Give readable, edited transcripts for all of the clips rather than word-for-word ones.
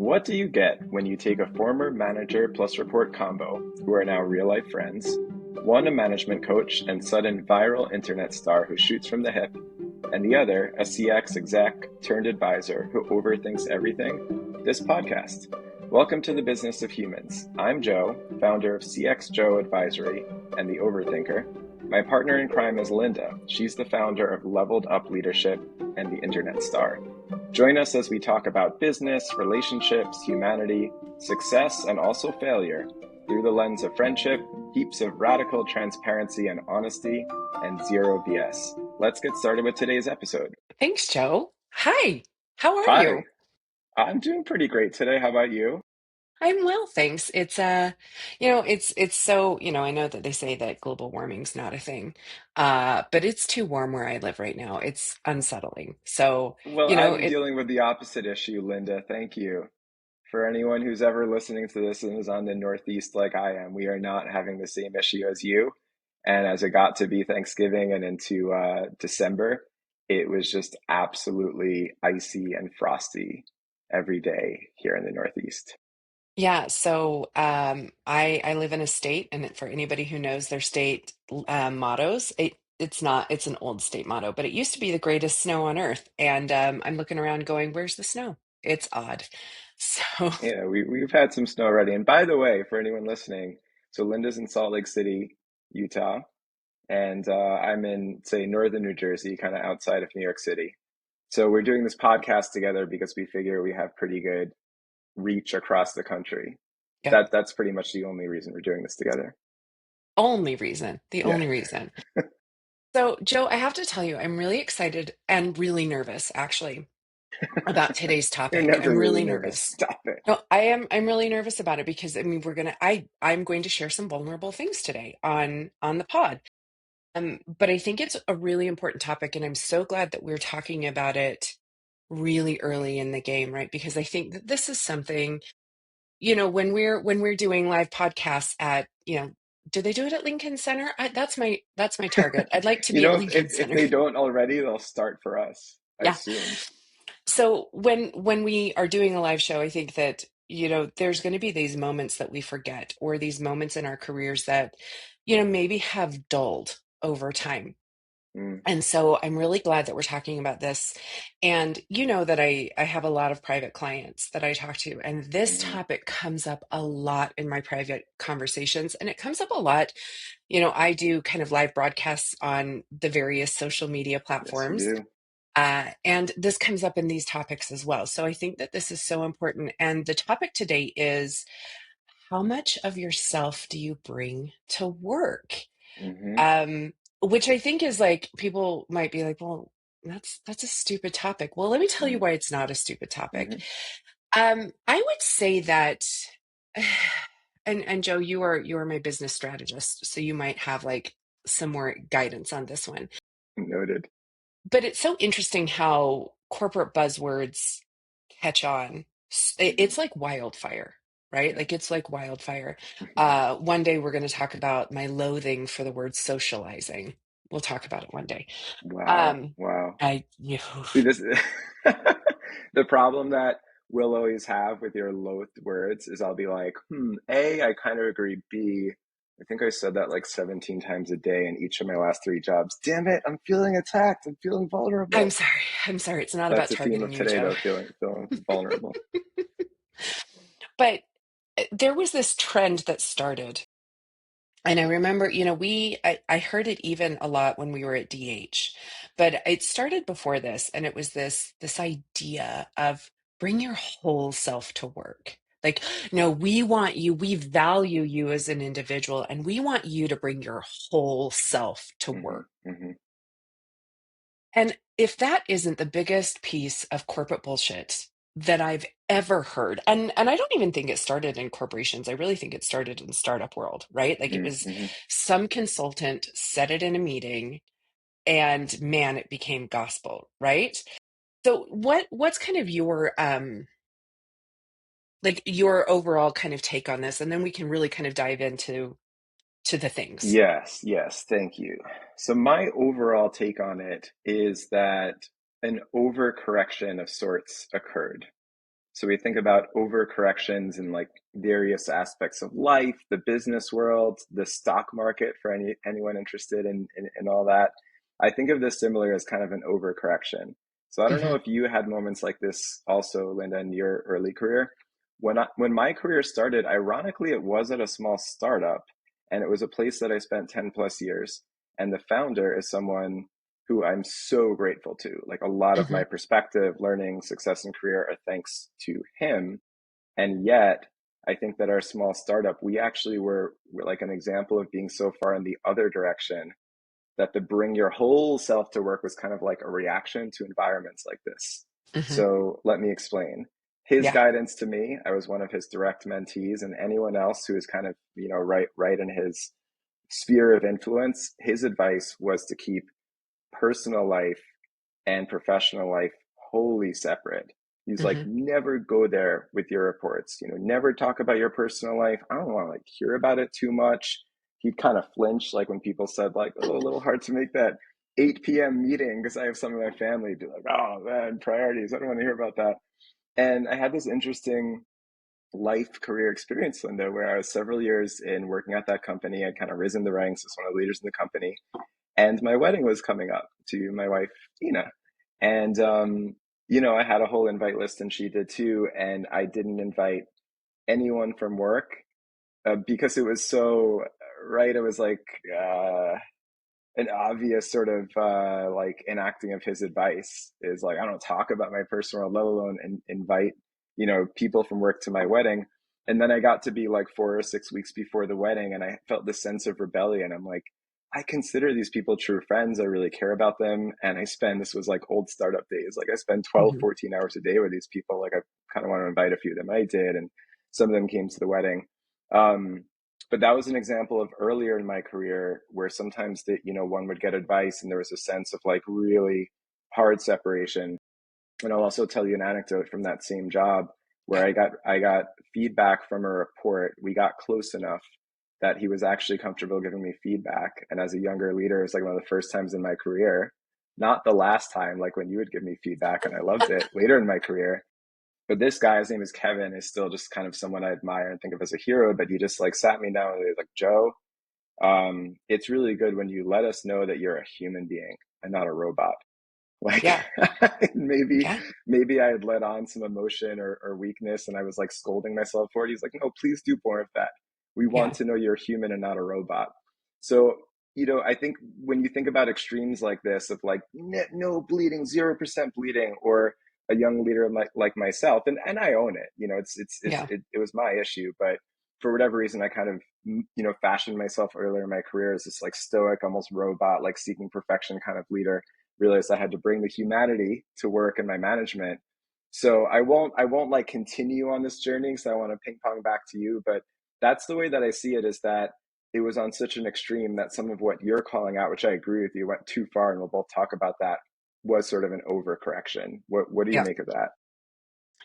What do you get when you take a former manager plus report combo, who are now real life friends, one a management coach and sudden viral internet star who shoots from the hip, and the other a CX exec turned advisor who overthinks everything? This podcast. Welcome to the business of humans. I'm Joe, founder of CX Joe Advisory and the Overthinker. My partner in crime is Lynda. She's the founder of Leveled Up Leadership and the Internet Star. Join us as we talk about business, relationships, humanity, success, and also failure through the lens of friendship, heaps of radical transparency and honesty, and zero BS. Let's get started with today's episode. Thanks, Joe. Hi, how are Hi, you? I'm doing pretty great today. How about you? I'm well, thanks. It's so, I know that they say that global warming's not a thing, but it's too warm where I live right now. It's unsettling. So, Well, you know, I'm it dealing with the opposite issue, Lynda. Thank you. For anyone who's ever listening to this and is on the Northeast like I am, we are not having the same issue as you. And as it got to be Thanksgiving and into December, it was just absolutely icy and frosty every day here in the Northeast. Yeah, so I live in a state, and for anybody who knows their state mottos, it's an old state motto, but it used to be the greatest snow on earth. And I'm looking around going, "Where's the snow?" It's odd. So Yeah, we've had some snow already. And by the way, for anyone listening, so Linda's in Salt Lake City, Utah, and I'm in, say, northern New Jersey, kind of outside of New York City. So we're doing this podcast together because we figure we have pretty good reach across the country. yeah, That's pretty much the only reason we're doing this together. the Yeah, only reason. So, Joe, I have to tell you, I'm really excited and really nervous, actually, about today's you're topic. never I'm really really nervous. nervous. Stop it. No, I'm really nervous about it because I mean, I'm going to share some vulnerable things today on the pod. But I think it's a really important topic, and I'm so glad that we're talking about it really early in the game, right? Because I think that this is something, when we're doing live podcasts at, do they do it at Lincoln Center? That's my target. I'd like to You be at know, Lincoln if Center. they don't already, they'll start for us, I Yeah. assume. So when we are doing a live show, I think that, there's going to be these moments that we forget, or these moments in our careers that, maybe have dulled over time. Mm, And so I'm really glad that we're talking about this. And you know that I have a lot of private clients that I talk to, and this hmm. topic comes up a lot in my private conversations. And it comes up a lot. I do kind of live broadcasts on the various social media Yes, you platforms. do. And this comes up in these topics as well. So I think that this is so important. And the topic today is, how much of yourself do you bring to work? Hmm. Um, which I think is like, people might be like, well, that's a stupid topic. Well, let me tell you Hmm. why it's not a stupid topic. Hmm. I would say that, and Joe, you are my business strategist, so you might have like some more guidance on this one. Noted. But it's so interesting how corporate buzzwords catch on. Hmm. It's like wildfire, right? Yeah. Like it's like wildfire. Hmm. One day we're going to talk about my loathing for the word socializing. We'll talk about it one day. Wow. Um, Wow. I, you See, this the problem that we'll always have with your loathed words is I'll be like, A, I kind of agree. B, I think I said that like 17 times a day in each of my last three jobs. Damn it, I'm feeling attacked. I'm feeling I'm vulnerable. sorry. I'm sorry. It's not That's about the theme targeting of you, today, Joe. though, feeling vulnerable. But there was this trend that started. And I remember, I heard it even a lot when we were at DH, but it started before this, and it was this idea of bring your whole self to work. Like, no, we value you as an individual, and we want you to bring your whole self to Hmm. work. Hmm. And if that isn't the biggest piece of corporate bullshit that I've ever heard, and I don't even think it started in corporations. I really think it started in the startup world, right? Like it was Hmm. some consultant said it in a meeting, and man, it became gospel, right? So what's kind of your like your overall kind of take on this? And then we can really kind of dive into the things. Yes, yes, thank you. So my overall take on it is that an overcorrection of sorts occurred. So we think about overcorrections in like various aspects of life, the business world, the stock market for anyone interested in all that. I think of this similar as kind of an overcorrection. So I don't know Hmm. if you had moments like this also, Lynda, in your early career. When my career started, ironically, it was at a small startup, and it was a place that I spent 10 plus years. And the founder is someone who I'm so grateful to. Like a lot of Hmm. my perspective, learning, success, and career are thanks to him. And yet, I think that our small startup, we actually were like an example of being so far in the other direction that the bring your whole self to work was kind of like a reaction to environments like this. Hmm. So let me explain. His Yeah. guidance to me, I was one of his direct mentees, and anyone else who is kind of, right in his sphere of influence, his advice was to keep personal life and professional life wholly separate. He's like, Hmm. never go there with your reports. Never talk about your personal life. I don't want to like hear about it too much. He'd kind of flinch like when people said like, oh, a little hard to make that 8 p.m. meeting because I have some of my family be like, oh man, priorities. I don't want to hear about that. And I had this interesting life career experience, Lynda, where I was several years in working at that company. I'd kind of risen the ranks as one of the leaders in the company, and my wedding was coming up to my wife Tina, and I had a whole invite list, and she did too, and I didn't invite anyone from work because it was so right. It was like an obvious sort of like enacting of his advice is like I don't talk about my personal, let alone invite people from work to my wedding. And then I got to be like 4 or 6 weeks before the wedding, and I felt this sense of rebellion. I'm like, I consider these people true friends. I really care about them, and I spend this was like old startup days. Like I spend 12, Hmm. 14 hours a day with these people. Like I kind of want to invite a few of them. I did, and some of them came to the wedding. Um, but that was an example of earlier in my career where sometimes that one would get advice and there was a sense of like really hard separation. And I'll also tell you an anecdote from that same job where Yeah. I got feedback from a report. We got close enough that he was actually comfortable giving me feedback, and as a younger leader, it's like one of the first times in my career, not the last time, like when you would give me feedback and I loved it later in my career. But this guy, his name is Kevin, is still just kind of someone I admire and think of as a hero. But he just like sat me down and he was like, Joe, it's really good when you let us know that you're a human being and not a robot. Like Yeah. maybe Yeah. maybe I had let on some emotion or weakness and I was like scolding myself for it. He's like, no, please do more of that. We want Yeah. to know you're human and not a robot. So, I think when you think about extremes like this of like no bleeding, 0% bleeding, or a young leader like myself, and I own it, Yeah. it was my issue, but for whatever reason, I kind of, fashioned myself earlier in my career as this like stoic, almost robot, like seeking perfection kind of leader. Realized I had to bring the humanity to work in my management. So I won't like continue on this journey because I want to ping pong back to you. But that's the way that I see it, is that it was on such an extreme that some of what you're calling out, which I agree with you, went too far, and we'll both talk about that, was sort of an overcorrection. What do you Yeah. make of that?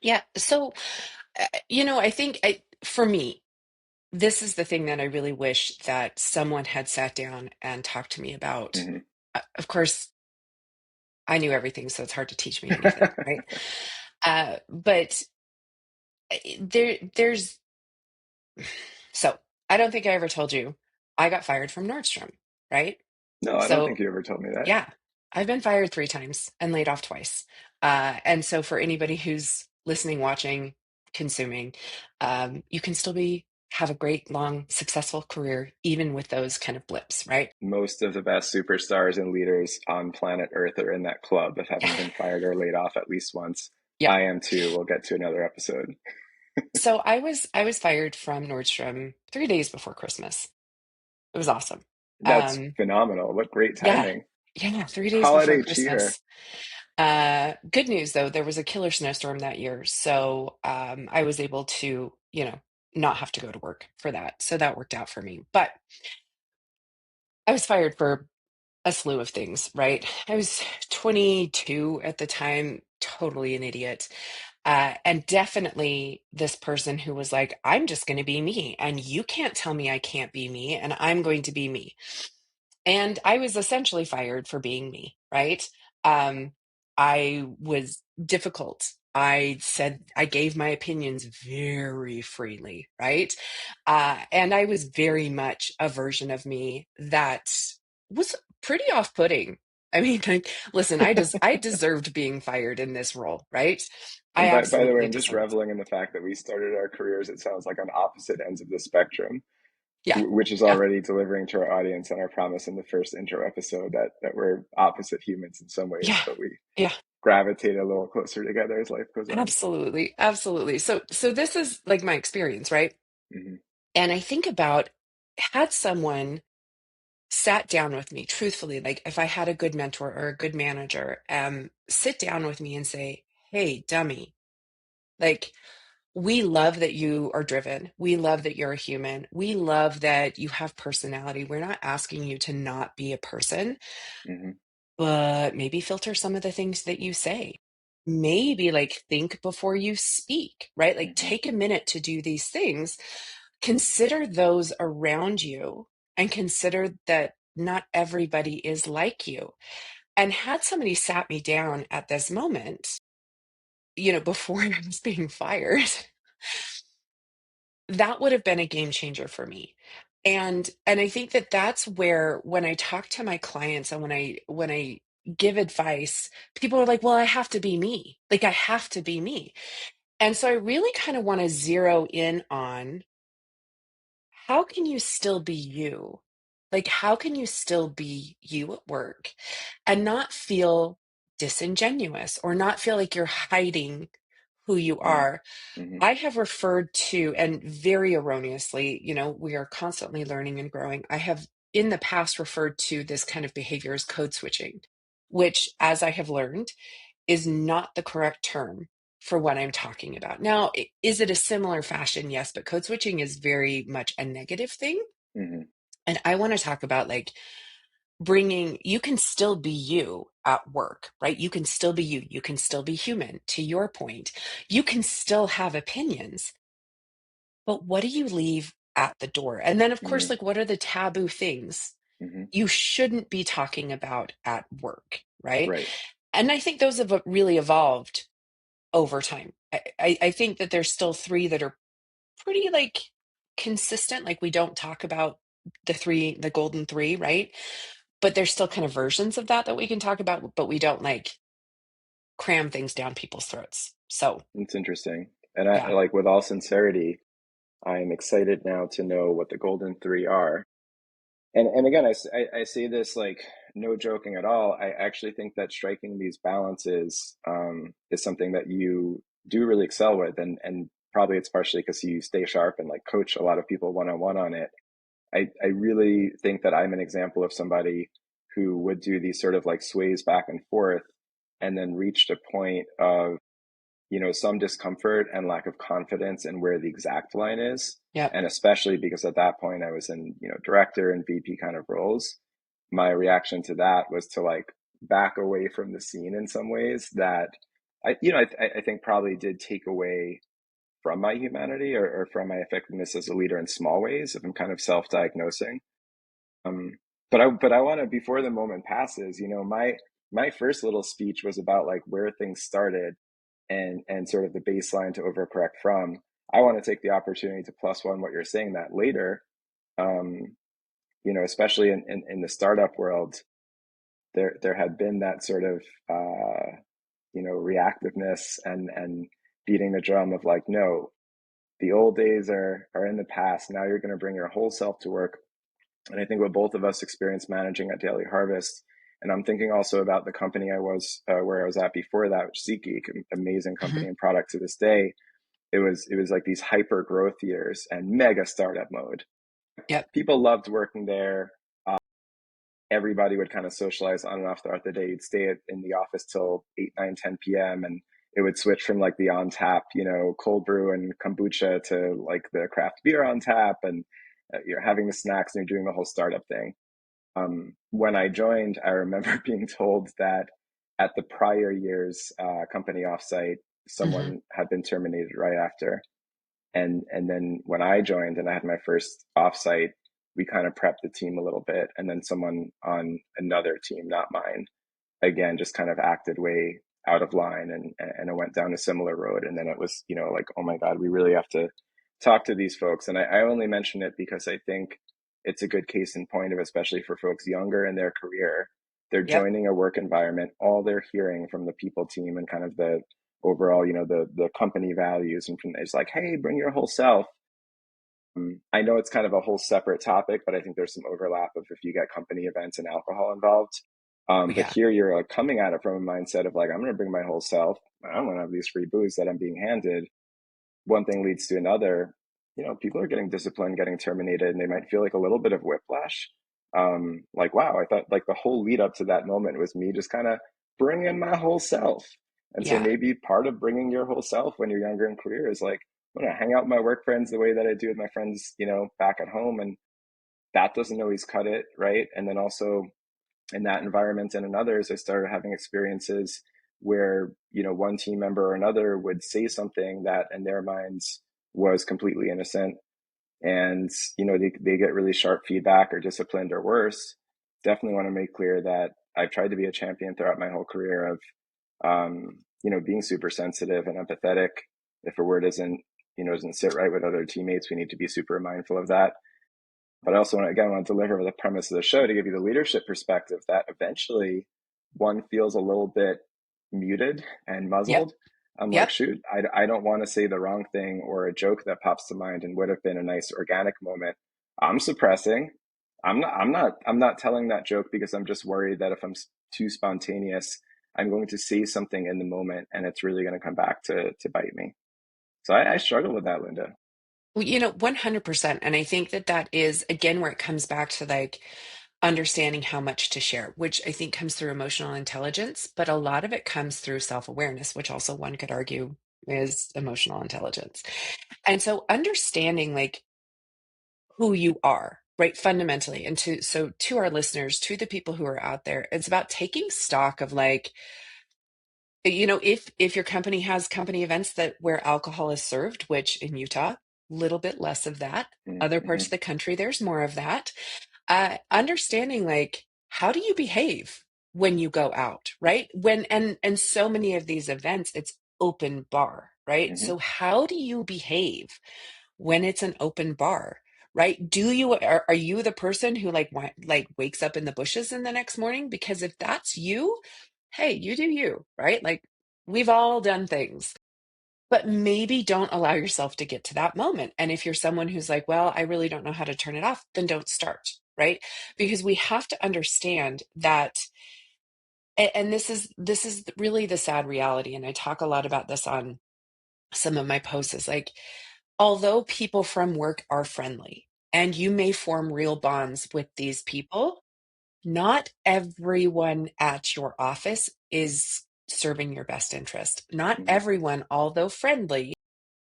Yeah. So, I think for me, this is the thing that I really wish that someone had sat down and talked to me about. Hmm. Of course, I knew everything, so it's hard to teach me anything, right? But there's so I don't think I ever told you I got fired from Nordstrom, right? No, I don't think So you ever told me that. yeah, I've been fired 3 times and laid off twice. And so for anybody who's listening, watching, consuming, you can still have a great, long, successful career, even with those kind of blips, right? Most of the best superstars and leaders on planet Earth are in that club of having been fired or laid off at least once. Yeah. I am too. We'll get to another episode. So I was fired from Nordstrom 3 days before Christmas. It was awesome. That's Um, phenomenal. What great yeah, timing. yeah, 3 days before Holiday cheer. Christmas. Good news though, there was a killer snowstorm that year, so I was able to, not have to go to work for that. So that worked out for me. But I was fired for a slew of things, right? I was 22 at the time, totally an idiot. And definitely this person who was like, I'm just going to be me, and you can't tell me I can't be me, and I'm going to be me. And I was essentially fired for being me, right? Um, I was difficult. I gave my opinions very freely, right? And I was very much a version of me that was pretty off-putting. I mean, like, listen, I deserved being fired in this role, right? I And by the way, absolutely I'm just deserved. reveling in the fact that we started our careers, it sounds like, on opposite ends of the spectrum, Yeah, which is yeah, already delivering to our audience on our promise in the first intro episode that we're opposite humans in some ways, yeah, but we yeah. gravitate a little closer together as life goes on. Absolutely, absolutely. So this is like my experience, right? Hmm. And I think about, had someone sat down with me truthfully, like if I had a good mentor or a good manager, sit down with me and say, "Hey, dummy, like we love that you are driven. We love that you're a human. We love that you have personality. We're not asking you to not be a person, Hmm. but maybe filter some of the things that you say. Maybe like think before you speak, right? Like Hmm. take a minute to do these things. Consider those around you and consider that not everybody is like you." And had somebody sat me down at this moment, before I was being fired, that would have been a game changer for me. And I think that that's where, when I talk to my clients and when I give advice, people are like, "Well, I have to be me. Like I have to be me." And so I really kind of want to zero in on, how can you still be you? Like how can you still be you at work and not feel disingenuous or not feel like you're hiding who you are? Hmm. I have referred to, and very erroneously, we are constantly learning and growing. I have in the past referred to this kind of behavior as code switching, which, as I have learned, is not the correct term for what I'm talking about. Now, is it a similar fashion? Yes, but code switching is very much a negative thing. Hmm. And I want to talk about like you can still be you at work, right? You can still be you. You can still be human, to your point. You can still have opinions, but what do you leave at the door? And then, of course, Hmm. like, what are the taboo things Hmm. you shouldn't be talking about at work, right? Right. And I think those have really evolved over time. I think that there's still three that are pretty like consistent. Like we don't talk about the golden three, right? But there's still kind of versions of that we can talk about, but we don't like cram things down people's throats. So It's interesting. And yeah. like, with all sincerity, I am excited now to know what the golden three are. And again, I say this like no joking at all. I actually think that striking these balances is something that you do really excel with, and probably it's partially because you stay sharp and like coach a lot of people one on one on it. I really think that I'm an example of somebody who would do these sort of like sways back and forth, and then reached a point of some discomfort and lack of confidence in where the exact line is. Yep. And especially because at that point I was in, director and VP kind of roles, my reaction to that was to like back away from the scene in some ways that I think probably did take away from my humanity, or from my effectiveness as a leader in small ways if I'm kind of self-diagnosing. Um, but I want to, before the moment passes, my first little speech was about like where things started and sort of the baseline to overcorrect from. I want to take the opportunity to plus one what you're saying that later, um, especially in the startup world, there had been that sort of reactiveness and beating the drum of like, no, the old days are in the past. Now you're going to bring your whole self to work. And I think what both of us experienced managing at Daily Harvest, and I'm thinking also about the company I was where I was at before that, which is SeatGeek, amazing Hmm. company and product to this day. It was like these hyper growth years and mega startup mode. Yep. People loved working there. Everybody would kind of socialize on and off throughout the day. You'd stay in the office till 8, 9, 10 p.m. and it would switch from like the on tap, cold brew and kombucha to like the craft beer on tap, and you're having the snacks and you're doing the whole startup thing. When I joined, I remember being told that at the prior year's company offsite, Hmm. someone had been terminated right after. And then when I joined and I had my first offsite, we kind of prepped the team a little bit, and then someone on another team, not mine, again just kind of acted way out of line, and it went down a similar road. And then it was, like, oh my God, we really have to talk to these folks. And I only mention it because I think it's a good case in point of, especially for folks younger in their career, they're Yep. joining a work environment, all they're hearing from the people team and kind of the overall, the company values, and from it's like, hey, bring your whole self. I know it's kind of a whole separate topic, but I think there's some overlap of if you get company events and alcohol involved. But Yeah. here you're like coming at it from a mindset of like, I'm going to bring my whole self. I'm going to have these free booze that I'm being handed. One thing leads to another. People are getting disciplined, getting terminated, and they might feel like a little bit of whiplash. Like, wow, I thought like the whole lead up to that moment was me just kind of bringing my whole self. And so Yeah. maybe part of bringing your whole self when you're younger in career is like, I'm gonna hang out with my work friends the way that I do with my friends, back at home, and that doesn't always cut it, right? And then also in that environment and in others, I started having experiences where, one team member or another would say something that in their minds was completely innocent, and they get really sharp feedback or disciplined or worse. Definitely want to make clear that I've tried to be a champion throughout my whole career of being super sensitive and empathetic. If a word doesn't sit right with other teammates, we need to be super mindful of that. But I also want to deliver the premise of the show to give you the leadership perspective that eventually one feels a little bit muted and Yep. muzzled. I'm like, Yep. shoot, I don't want to say the wrong thing or a joke that pops to mind and would have been a nice organic moment. I'm suppressing. I'm not telling that joke because I'm just worried that if I'm too spontaneous, I'm going to say something in the moment and it's really going to come back to bite me. So I struggle with that, Lynda. Well, 100%. And I think that that is, again, where it comes back to like understanding how much to share, which I think comes through emotional intelligence, but a lot of it comes through self-awareness, which also one could argue is emotional intelligence. And so understanding like who you are, right, fundamentally. And to our listeners, to the people who are out there, it's about taking stock of like, if your company has company events that where alcohol is served, which in Utah, a little bit less of that. Other parts Mm-hmm. of the country, there's more of that. Understanding like how do you behave when you go out, right? And so many of these events, it's open bar, right? Mm-hmm. So how do you behave when it's an open bar? Right? Are you the person who like wakes up in the bushes in the next morning? Because if that's you, hey, you do you, right? Like we've all done things, but maybe don't allow yourself to get to that moment. And if you're someone who's like, well, I really don't know how to turn it off, then don't start, right? Because we have to understand that, and this is really the sad reality. And I talk a lot about this on some of my posts is like, although people from work are friendly and you may form real bonds with these people, not everyone at your office is serving your best interest. Not Mm-hmm. everyone, although friendly,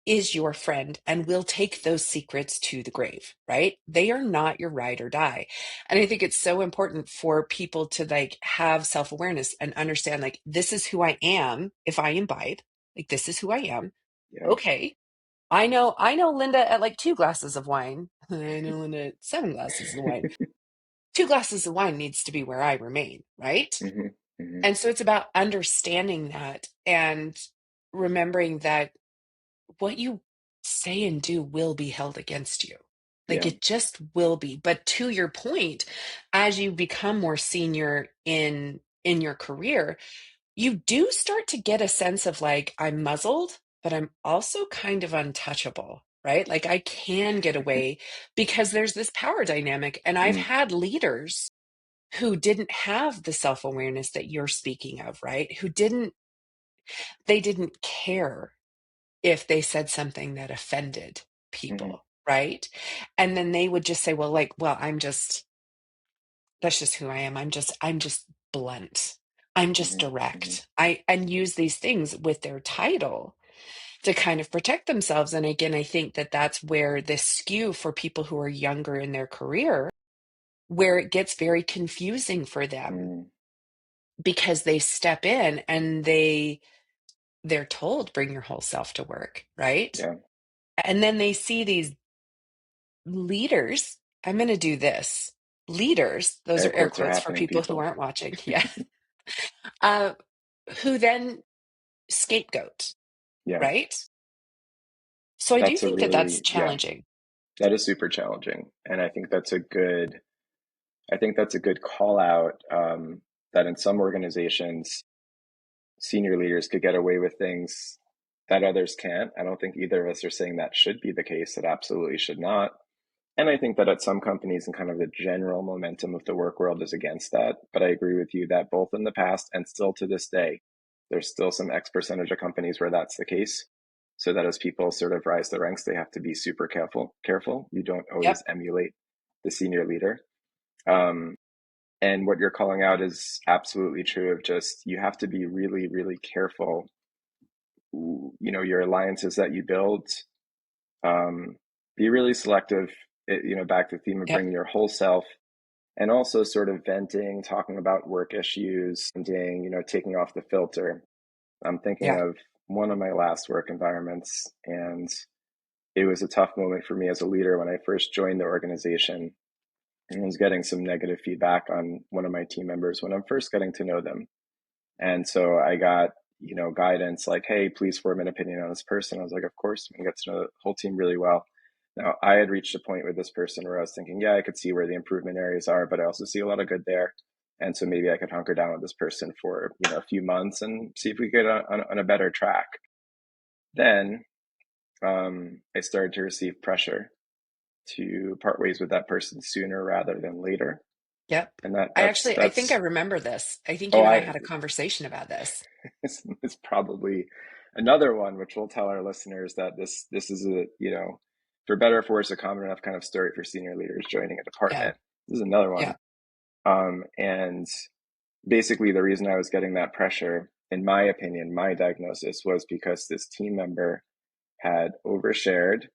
is your friend and will take those secrets to the grave, right? They are not your ride or die. And I think it's so important for people to like have self-awareness and understand like this is who I am if I imbibe. Like this is who I am. Yeah. Okay. I know Linda at like 2 glasses of wine. I know Linda at 7 glasses of wine. 2 glasses of wine needs to be where I remain, right? Mm-hmm. Mm-hmm. And so it's about understanding that and remembering that what you say and do will be held against you. Like Yeah. it just will be. But to your point, as you become more senior in your career, you do start to get a sense of like I'm muzzled, but I'm also kind of untouchable, right? Like I can get away because there's this power dynamic. And I've Mm, had leaders who didn't have the self-awareness that you're speaking of, right? They didn't care if they said something that offended mhm. people, right? And then they would just say, well, like, well, that's just who I am. I'm just blunt. I'm just Mhm, mhm. direct. And use these things with their title to kind of protect themselves. And again, I think that that's where this skew for people who are younger in their career, where it gets very confusing for them Mm, because they step in and they're told bring your whole self to work, right? yeah. And then they see these leaders. I'm going to do this. Leaders, those Air are air quotes are quotes for happening, people who people. aren't watching. Yeah. Uh, who then scapegoat, Yeah. right? So I do That's a think that that's really, yeah, challenging. that is super challenging. And I think that's a good call out, that in some organizations, senior leaders could get away with things that others can't. I don't think either of us are saying that should be the case. It absolutely should not. And I think that at some companies and kind of the general momentum of the work world is against that. But I agree with you that both in the past and still to this day, there's still some X percentage of companies where that's the case. So that as people sort of rise the ranks, they have to be super careful. You don't Yep. always emulate the senior leader. Um, and what you're calling out is absolutely true of just, you have to be really, really careful, your alliances that you build. Um, be really selective, back to the theme of Yep. bringing your whole self, and also sort of venting, talking about work issues, and taking off the filter. I'm thinking Yeah. of one of my last work environments, and it was a tough moment for me as a leader when I first joined the organization and was getting some negative feedback on one of my team members when I'm first getting to know them. And so I got, guidance like, hey, please form an opinion on this person. I was like, of course, we get to know the whole team really well. Now, I had reached a point with this person where I was thinking, yeah, I could see where the improvement areas are, but I also see a lot of good there. And so maybe I could hunker down with this person for, a few months and see if we get on a better track. Then I started to receive pressure to part ways with that person sooner rather than later. Yep. And that I think I that's remember this. I think oh you and I I had a conversation about this. is probably another one which we'll tell our listeners that this is a, for better or for worse, a common enough kind of story for senior leaders joining a Yeah. department. This is another Yeah. one. And basically the reason I was getting that pressure, in my opinion, my diagnosis was because this team member had overshared,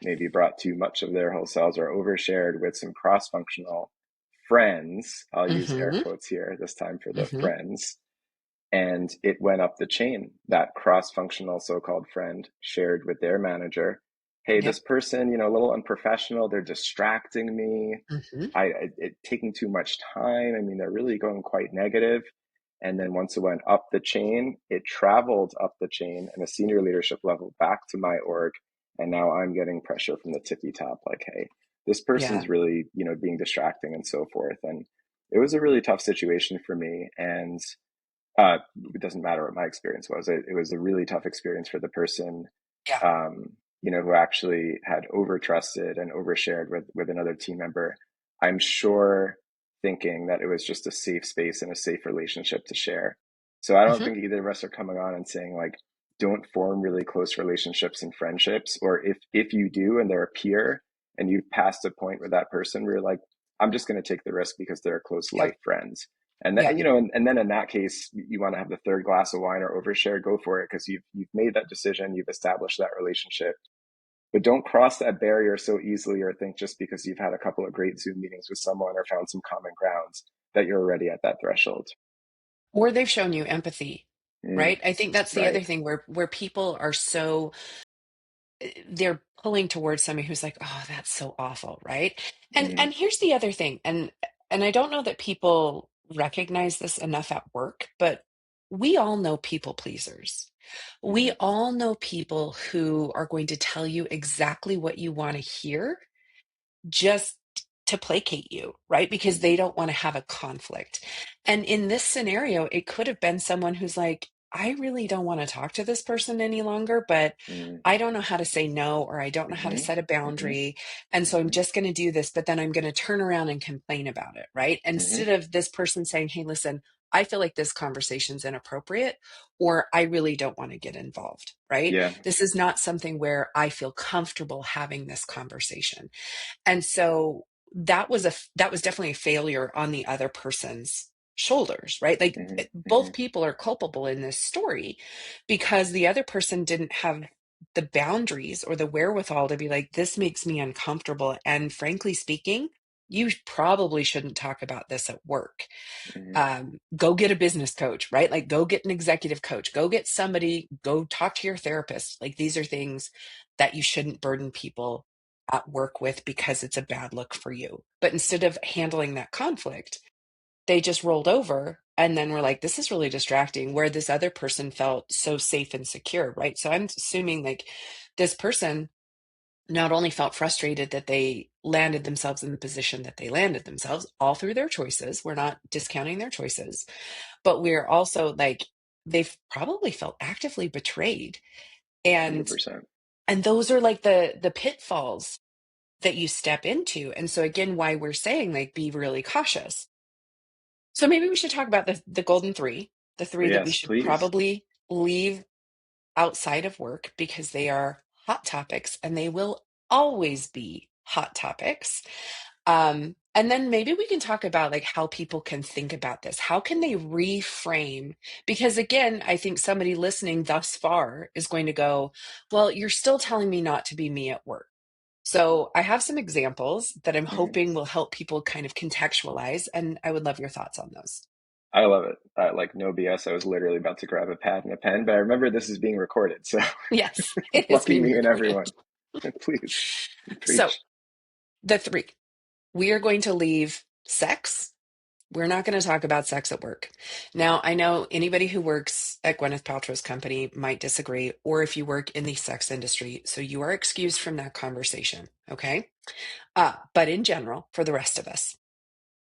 maybe brought too much of their whole selves, or overshared with some cross-functional friends. I'll use air Mm-hmm. quotes here this time for the Mm-hmm. friends, and it went up the chain. That cross-functional so-called friend shared with their manager, hey, this Yep. person, a little unprofessional, they're distracting me, Mm-hmm. it taking too much time. I mean, they're really going quite negative. And then once it went up the chain, it traveled up the chain and a senior leadership level back to my org. And now I'm getting pressure from the tippy top, like, hey, this Yeah. person's really, being distracting and so forth. And it was a really tough situation for me. And it doesn't matter what my experience was. It was a really tough experience for the person, Yeah. um, who actually had over trusted and overshared with another team member. I'm sure thinking that it was just a safe space and a safe relationship to share. So I don't Mm-hmm. think either of us are coming on and saying like, don't form really close relationships and friendships, or if you do and they're a peer and you've passed a point with that person where you're like, I'm just going to take the risk because they're close life Yep. friends. And that, Yep. and then in that case, you want to have the third glass of wine or overshare, go for it, because you've made that decision, you've established that relationship. But don't cross that barrier so easily, or think just because you've had a couple of great Zoom meetings with someone or found some common grounds that you're already at that threshold. Or they've shown you empathy, Mm, right? I think that's the right. other thing where people are so they're pulling towards somebody who's like, oh, that's so awful, right? Mm, And here's the other thing, and I don't know that people recognize this enough at work, but we all know people pleasers. We mm, all know people who are going to tell you exactly what you want to hear just to placate you, right? Because they mm, don't want to have a conflict. And in this scenario, it could have been someone who's like, I really don't want to talk to this person any longer, but mm, I don't know how to say no, or I don't know how to mm, set a mm, boundary. And so I'm mm, just going to do this, but then I'm going to turn around and complain about it, right? mm, Instead of this person saying, hey, listen, I feel like this conversation's inappropriate, or I really don't want to get involved, right? yeah. This is not something where I feel comfortable having this conversation. And so that was definitely a failure on the other person's shoulders, right? Like Mm, both mm, people are culpable in this story because the other person didn't have the boundaries or the wherewithal to be like, this makes me uncomfortable. And frankly speaking, you probably shouldn't talk about this at work. mm, Go get a business coach, right? Like go get an executive coach, go get somebody, go talk to your therapist. Like these are things that you shouldn't burden people at work with because it's a bad look for you. But instead of handling that conflict, they just rolled over And then we're like, this is really distracting, where this other person felt so safe and secure, right? So I'm assuming like this person not only felt frustrated that they landed themselves in the position that they landed themselves, all through their choices. We're not discounting their choices, but we're also like, they've probably felt actively betrayed. And 100%. and those are like the pitfalls that you step into. And so again, why we're saying like be really cautious. So maybe we should talk about the golden three, the three that we Yes, should please. probably leave outside of work because they are hot topics and they will always be hot topics. And then maybe we can talk about like how people can think about this. How can they reframe? Because again, I think somebody listening thus far is going to go, well, you're still telling me not to be me at work. So I have some examples that I'm Mhm. hoping will help people kind of contextualize, and I would love your thoughts on those. I love it. Like no BS. I was literally about to grab a pad and a pen, but I remember this is being recorded. So Yes, it is lucky being me and recorded. everyone. Please So preach. the three, we are going to leave sex. We're not going to talk about sex at work. Now, I know anybody who works at Gwyneth Paltrow's company might disagree, or if you work in the sex industry, so you are excused from that conversation, okay? But in general, for the rest of us,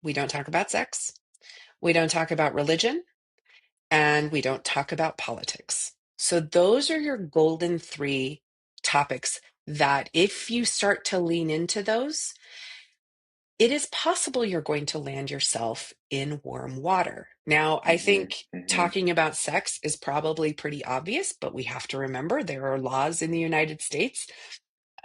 we don't talk about sex, we don't talk about religion, and we don't talk about politics. So those are your golden three topics that if you start to lean into those, it is possible you're going to land yourself in warm water. Now, I Hmm. think Hmm. talking about sex is probably pretty obvious, but we have to remember there are laws in the United States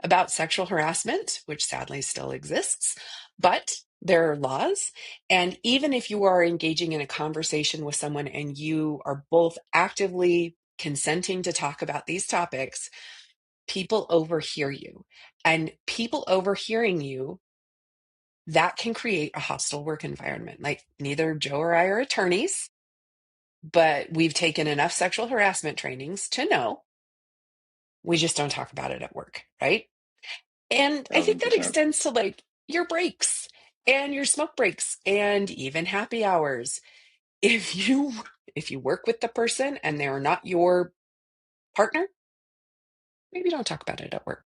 about sexual harassment, which sadly still exists, but there are laws. And even if you are engaging in a conversation with someone and you are both actively consenting to talk about these topics, people overhear you. And people overhearing you, that can create a hostile work environment. Like neither Joe or I are attorneys, but we've taken enough sexual harassment trainings to know we just don't talk about it at work, right? And I think that 1,000%. extends to like your breaks and your smoke breaks and even happy hours. If you if you work with the person and they're not your partner, maybe don't talk about it at work.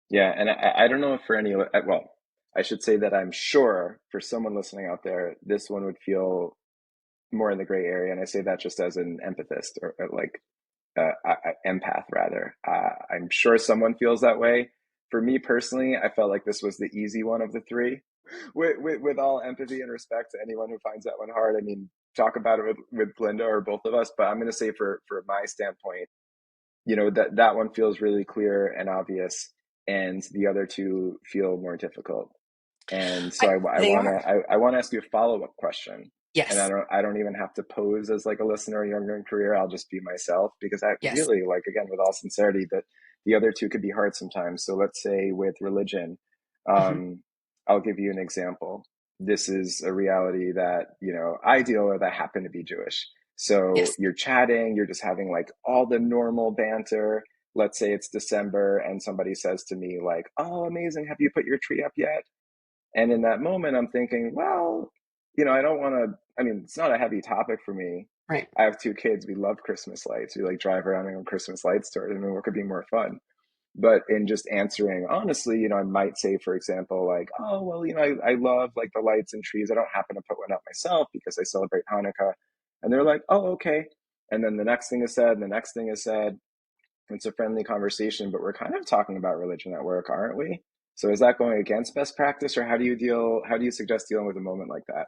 Yeah, and I don't know if for any, well, I should say that I'm sure for someone listening out there, this one would feel more in the gray area, and I say that just as an empathist or like empath rather. I'm sure someone feels that way. For me personally, I felt like this was the easy one of the three. With all empathy and respect to anyone who finds that one hard, I mean, talk about it with Lynda or both of us. But I'm going to say for my standpoint, that one feels really clear and obvious, and the other two feel more difficult. And so I They want to are. I want to ask you a follow-up question. And Yes. I don't even have to pose as like a listener younger in career. I'll just be myself because I Yes. really like, again, with all sincerity, that the other two could be hard sometimes. So let's say with religion, Hmm. um, I'll give you an example. This is a reality that, I deal with. I happen to be Jewish. So Yes. you're chatting, you're just having like all the normal banter. Let's say it's December and somebody says to me like, "Oh, amazing. Have you put your tree up yet?" And in that moment, I'm thinking, well, I don't want to, I mean, it's not a heavy topic for me. Right. I have two kids. We love Christmas lights. We like drive around in Christmas light stores. I mean, what could be more fun? But in just answering honestly, I might say, for example, like, oh, well, I love like the lights and trees. I don't happen to put one up myself because I celebrate Hanukkah. And they're like, oh, okay. And then the next thing is said, and the next thing is said. It's a friendly conversation, but we're kind of talking about religion at work, aren't we? So is that going against best practice, or how do you suggest dealing with a moment like that?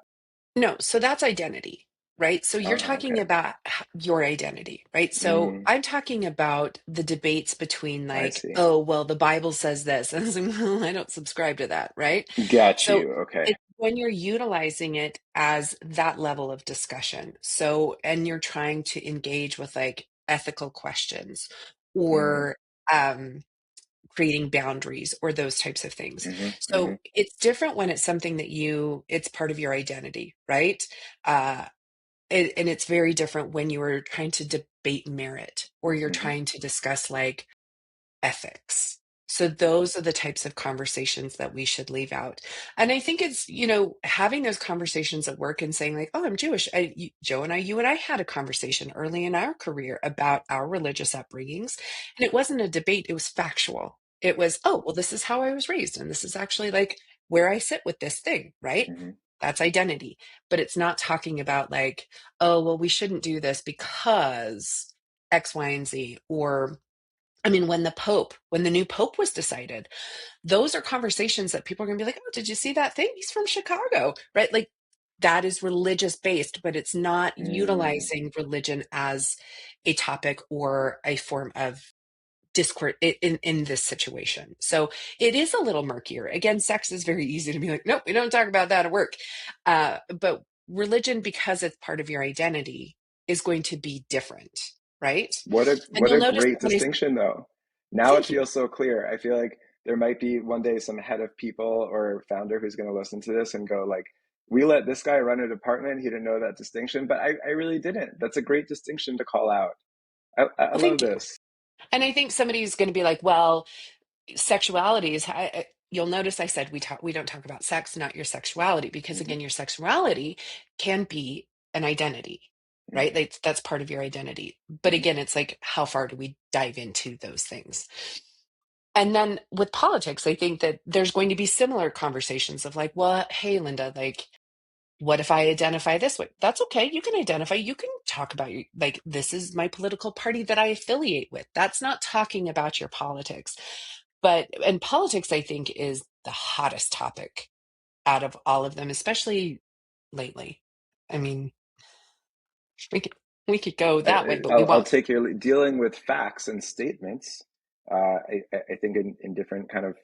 No, so that's identity, right? So you're Ah, talking okay. about your identity, right? So Mm, I'm talking about the debates between I like, see. oh, well, the Bible says this. And I was like, well, I don't subscribe to that, right? Got So you. Okay. it's when you're utilizing it as that level of discussion. So, and you're trying to engage with like ethical questions Mm, or um creating boundaries or those types of things. mm-hmm, mm-hmm, So it's different when it's something that it's part of your identity, right? Uh, and it's very different when you are trying to debate merit or you're mm-hmm. trying to discuss like ethics. So those are the types of conversations that we should leave out. And I think it's, having those conversations at work and saying like, oh, I'm Jewish. Joe and I, you and I had a conversation early in our career about our religious upbringings. And it wasn't a debate, it was factual. It was, oh, well, this is how I was raised. And this is actually like where I sit with this thing, right? Hmm. That's identity. But it's not talking about like, oh, well, we shouldn't do this because X, Y, and Z. Or, I mean, when the new Pope was decided, those are conversations that people are going to be like, oh, did you see that thing? He's from Chicago, right? Like that is religious based, but it's not Mm. utilizing religion as a topic or a form of discord in this situation. So it is a little murkier. Again, sex is very easy to be like, nope, we don't talk about that at work. But religion, because it's part of your identity, is going to be different, right? And What you'll a notice great when I distinction though. Now it thank you. feels so clear. I feel like there might be one day some head of people or founder who's going to listen to this and go like, we let this guy run a department. He didn't know that distinction, but I really didn't. That's a great distinction to call out. I Well, love thank you. this. And I think somebody's going to be like, well, sexuality is you'll notice I said we don't talk about sex, not your sexuality, because Hmm. again, your sexuality can be an identity, right? Hmm. That's part of your identity. But Hmm. again, it's like how far do we dive into those things? And then with politics, I think that there's going to be similar conversations of like, well, hey, Linda, like, what if I identify this way? That's okay. You can identify, you can talk about your, like, this is my political party that I affiliate with. That's not talking about your politics. And politics, I think, is the hottest topic out of all of them, especially lately. I mean, we could, we could go that way, but we I'll won't. take your dealing with facts and statements. I think in different kind of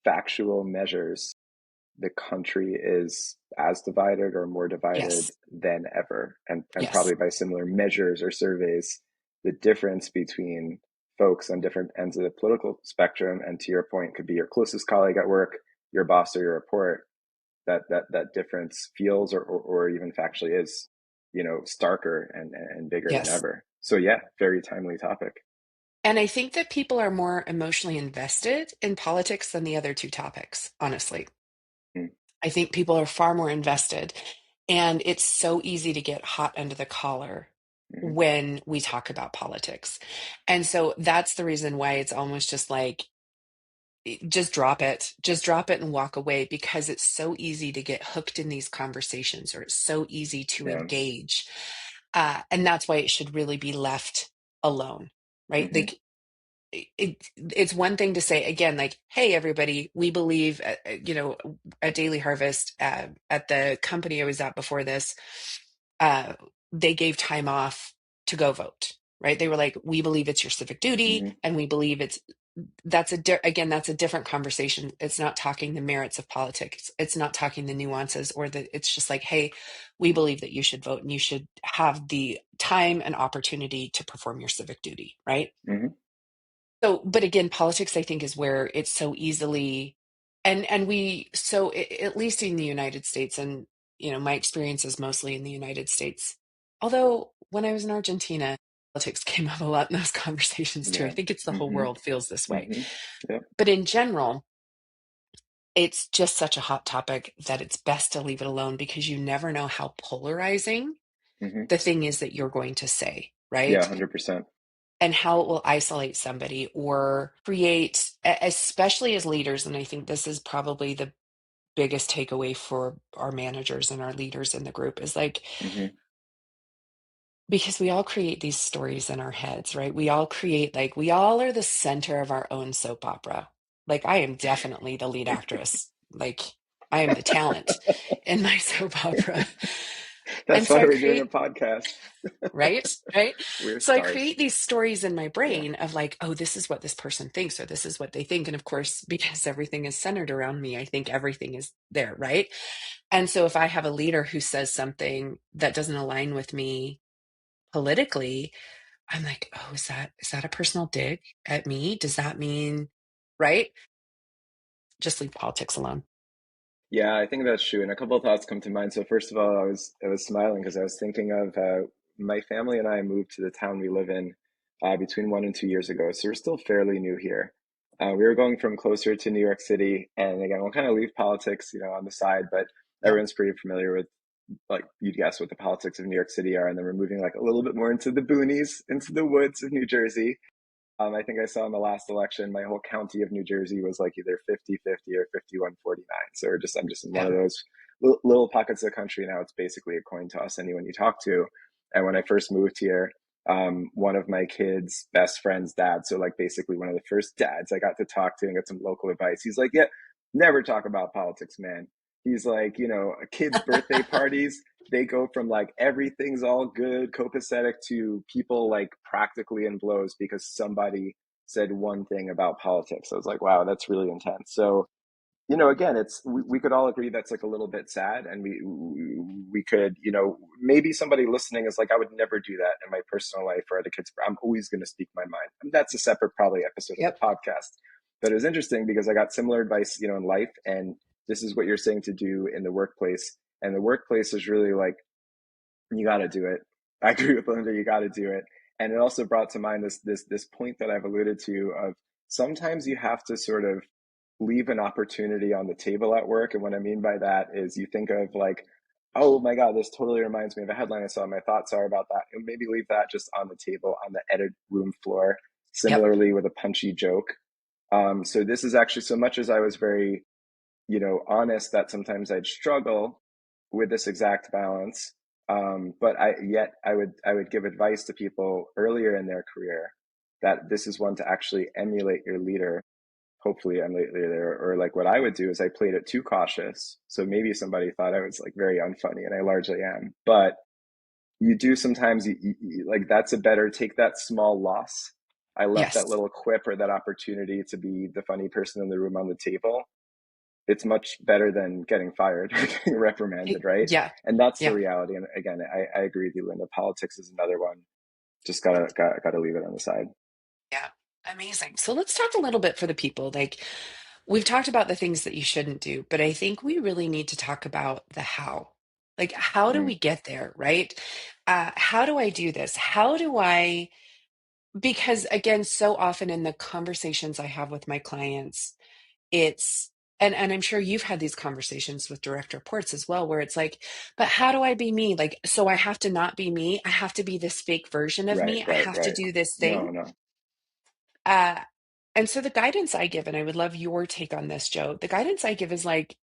factual measures, the country is as divided or more divided Yes. than ever. And Yes. probably by similar measures or surveys, the difference between folks on different ends of the political spectrum, and to your point, could be your closest colleague at work, your boss, or your report, that difference feels or even factually is, starker and bigger than Yes. ever. So yeah, very timely topic. And I think that people are more emotionally invested in politics than the other two topics, honestly. Mm. I think people are far more invested. And it's so easy to get hot under the collar Hmm. when we talk about politics. And so that's the reason why it's almost just like, just drop it. Just drop it and walk away because it's so easy to get hooked in these conversations or it's so easy to Yeah. engage. And that's why it should really be left alone, right? Hmm. Like, it's one thing to say again like hey everybody we believe at Daily Harvest at the company I was at before this uh they gave time off to go vote, right? They were like we believe it's your civic duty Hmm. and we believe it's again that's a different conversation. It's not talking the merits of politics, it's not talking the nuances or the it's just like hey we believe that you should vote and you should have the time and opportunity to perform your civic duty, right? Hmm. So, but again, politics, I think, is where it's so easily, and we, so at least in the United States, and my experience is mostly in the United States. Although when I was in Argentina, politics came up a lot in those conversations too. I Yeah. think it's the whole Hmm. world feels this way. Hmm. Yep. But in general, it's just such a hot topic that it's best to leave it alone because you never know how polarizing Hmm. the thing is that you're going to say, Yeah, right? 100%. And how it will isolate somebody or create, especially as leaders. And I think this is probably the biggest takeaway for our managers and our leaders in the group is like, Hmm. because we all create these stories in our heads, right? We all create, like, we all are the center of our own soap opera. Like, I am definitely the lead actress. Like, I am the talent in my soap opera. And That's so why I we're doing a create podcast. right? We're So I stars. create these stories in my Yeah. brain of like, oh, this is what this person thinks, or this is what they think. And of course, because everything is centered around me, I think everything is there, right? And so if I have a leader who says something that doesn't align with me politically, I'm like, oh, is that a personal dig at me? Does that mean right? Just leave politics alone. Yeah, I think that's true. And a couple of thoughts come to mind. So first of all, I was smiling because I was thinking of my family and I moved to the town we live in between 1 and 2 years ago. So we're still fairly new here. We were going from closer to New York City, and again, we'll kind of leave politics, on the side, but Yep. everyone's pretty familiar with, like, you'd guess what the politics of New York City are, and then we're moving like a little bit more into the boonies, into the woods of New Jersey. I think I saw in the last election, my whole county of New Jersey was like either 50-50 or 51-49. So I'm just in one Yeah. of those little pockets of the country now. It's basically a coin toss, anyone you talk to. And when I first moved here, one of my kids' best friend's dad, so like basically one of the first dads I got to talk to and get some local advice. He's like, yeah, never talk about politics, man. He's like, kids' birthday parties, they go from like everything's all good, copacetic, to people like practically in blows because somebody said one thing about politics. I was like, wow, that's really intense. So, again, we could all agree that's like a little bit sad, and we could, maybe somebody listening is like, I would never do that in my personal life or at a kid's. I'm always going to speak my mind. And that's a separate probably episode of the Yep. podcast. But it was interesting because I got similar advice, in life, and this is what you're saying to do in the workplace. And the workplace is really like, you got to do it. I agree with Lynda. You got to do it. And it also brought to mind this point that I've alluded to of sometimes you have to sort of leave an opportunity on the table at work. And what I mean by that is you think of like, oh my God, this totally reminds me of a headline I saw. My thoughts are about that. And maybe leave that just on the table on the edit room floor. Yep. Similarly with a punchy joke. So this is actually, so much as I was very, honest that sometimes I'd struggle with this exact balance. But I would give advice to people earlier in their career that this is one to actually emulate your leader. Hopefully emulate your leader, or like what I would do is I played it too cautious. So maybe somebody thought I was like very unfunny, and I largely am. But you do sometimes like that's a better take that small loss. I left that Yes. little quip or that opportunity to be the funny person in the room on the table. It's much better than getting fired or getting reprimanded, right? Yeah. And that's the Yeah. reality. And again, I agree with you, Linda. Politics is another one. Just gotta leave it on the side. Yeah. Amazing. So let's talk a little bit for the people. Like, we've talked about the things that you shouldn't do, but I think we really need to talk about the how. Like, how do Mm, we get there, right? How do I do this? How do I, because again, so often in the conversations I have with my clients, it's, and I'm sure you've had these conversations with direct reports as well, where it's like, but how do I be me? Like, so I have to not be me. I have to be this fake version of right, me. I right, have to right. do this No, thing. no. Uh, and so the guidance I give, and I would love your take on this, Joe, the guidance I give is like,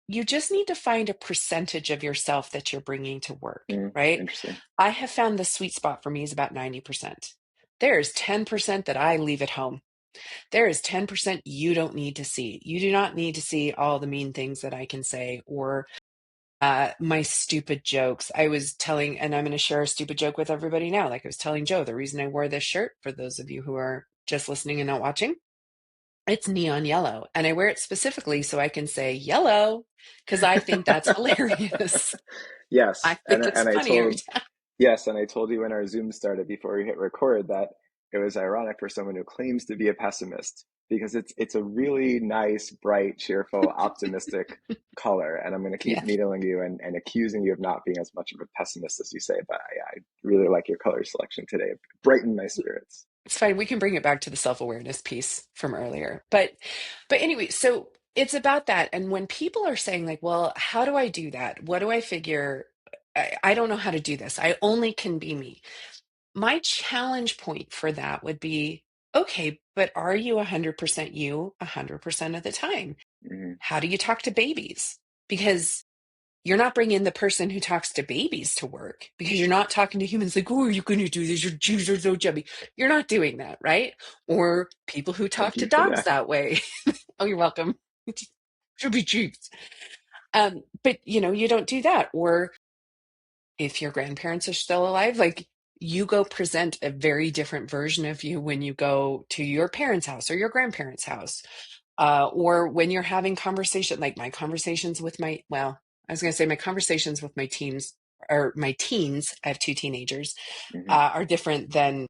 you just need to find a percentage of yourself that you're bringing to work, right? Interesting. I have found the sweet spot for me is about 90%. There's 10% that I leave at home. There is 10% you don't need to see. You do not need to see all the mean things that I can say or my stupid jokes. I was telling, and I'm going to share a stupid joke with everybody now. Like I was telling Joe, the reason I wore this shirt, for those of you who are just listening and not watching, it's neon yellow. And I wear it specifically so I can say yellow because I think that's hilarious. I Yes, and think it's and I funny every told time. yes, and I told you when our Zoom started before we hit record that it was ironic for someone who claims to be a pessimist because it's a really nice, bright, cheerful, optimistic color, and I'm going to keep Yeah, needling you and accusing you of not being as much of a pessimist as you say. But I really like your color selection today. It brightened my spirits. it's fine. We can bring it back to the self-awareness piece from earlier. But anyway, so it's about that. And when people are saying like, well, how do I do that? What do I figure? I don't know how to do this. I only can be me. My challenge point for that would be, okay, but are you 100% you 100% of the time? Hmm. How do you talk to babies? Because you're not bringing the person who talks to babies to work because you're not talking to humans like, oh, are you going to do this? Your Jews are so chubby. You're not doing that, right? Or people who Thank talk to you for dogs that. that way. Oh, you're welcome. Chubby cheeks. But you don't do that. Or if your grandparents are still alive, like you go present a very different version of you when you go to your parents' house or your grandparents' house. Or when you're having conversation, like my conversations with well, I was going to say my conversations with my teams or my teens, I have two teenagers, Hmm. are different than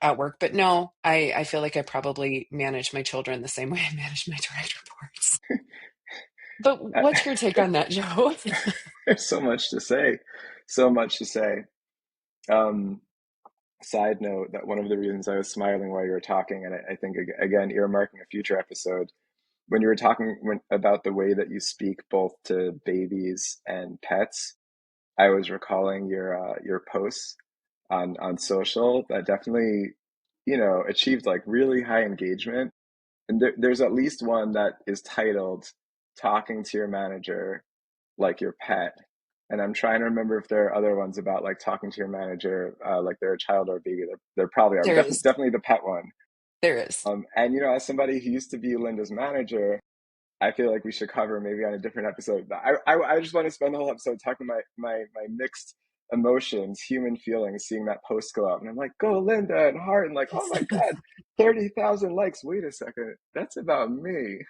at work. But no, I feel like I probably manage my children the same way I manage my direct reports. But what's your take on that, Joe? There's so much to say, so much to say. Um, Side note that one of the reasons I was smiling while you were talking, and I think again earmarking a future episode, when you were talking about the way that you speak both to babies and pets, I was recalling your posts on social that definitely, achieved like really high engagement. And there's at least one that is titled "Talking to Your Manager Like Your Pet." And I'm trying to remember if there are other ones about like talking to your manager like they're a child or a baby. There probably are. There is. Definitely the pet one. There is. And as somebody who used to be Linda's manager, I feel like we should cover maybe on a different episode. But I just want to spend the whole episode talking my mixed emotions, human feelings, seeing that post go up. And I'm like, go Linda and heart. And like, oh my God, 30,000 likes. Wait a second. That's about me.